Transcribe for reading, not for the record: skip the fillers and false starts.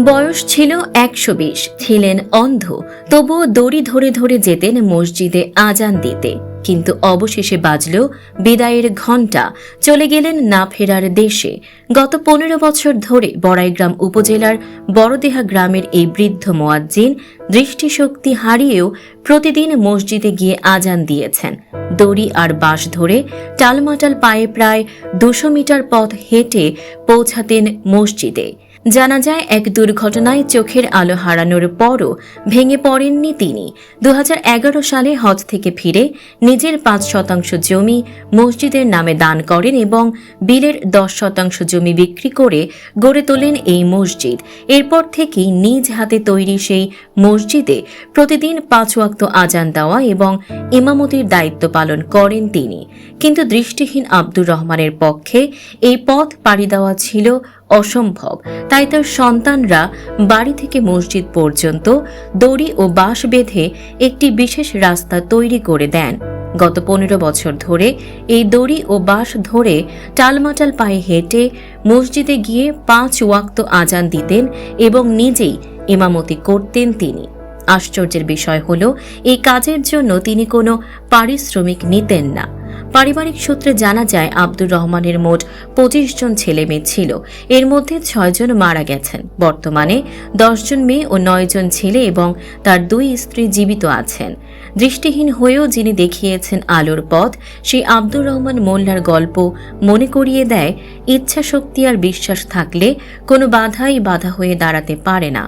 বয়স ছিল ১২০, ছিলেন অন্ধ, তবুও দড়ি ধরে ধরে যেতেন মসজিদে আজান দিতে। কিন্তু অবশেষে বাজল বিদায়ের ঘণ্টা, চলে গেলেন না ফেরার দেশে। গত ১৫ বছর ধরে বড়াইগ্রাম উপজেলার বড়দেহা গ্রামের এই বৃদ্ধ মুয়াজ্জিন দৃষ্টিশক্তি হারিয়েও প্রতিদিন মসজিদে গিয়ে আজান দিয়েছেন। দড়ি আর বাঁশ ধরে টালমাটাল পায়ে প্রায় ২০০ মিটার পথ হেঁটে পৌঁছাতেন মসজিদে। জানা যায়, এক দুর্ঘটনায় চোখের আলো হারানোর পরও ভেঙে পড়েননি তিনি। ২০১১ সালে হজ থেকে ফিরে নিজের ৫% জমি মসজিদের নামে দান করেন এবং বিলের ১০% জমি বিক্রি করে গড়ে তোলেন এই মসজিদ। এরপর থেকেই নিজ হাতে তৈরি সেই মসজিদে প্রতিদিন ৫ ওয়াক্ত আজান দেওয়া এবং ইমামতির দায়িত্ব পালন করেন তিনি। কিন্তু দৃষ্টিহীন আব্দুর রহমানের পক্ষে এই পথ পাড়ি দেওয়া ছিল অসম্ভব। তাই তার সন্তানরা বাড়ি থেকে মসজিদ পর্যন্ত দড়ি ও বাঁশ বেঁধে একটি বিশেষ রাস্তা তৈরি করে দেন। গত ১৫ বছর ধরে এই দড়ি ও বাঁশ ধরে টালমাটাল পায়ে হেঁটে মসজিদে গিয়ে ৫ ওয়াক্ত আজান দিতেন এবং নিজেই ইমামতি করতেন তিনি। আশ্চর্যের বিষয় হল, এই কাজের জন্য তিনি কোনো পারিশ্রমিক নিতেন না। পারিবারিক সূত্রে জানা যায়, আব্দুর রহমানের মোট ২৫ জন ছেলে মেয়ে ছিল। এর মধ্যে ৬ জন মারা গেছেন। বর্তমানে ১০ জন মেয়ে ও ৯ জন ছেলে এবং তার ২ স্ত্রী জীবিত আছেন। দৃষ্টিহীন হয়েও যিনি দেখিয়েছেন আলোর পথ, সেই আব্দুর রহমান মোল্লার গল্প মনে করিয়ে দেয়, ইচ্ছা শক্তি আর বিশ্বাস থাকলে কোনো বাধাই বাধা হয়ে দাঁড়াতে পারে না।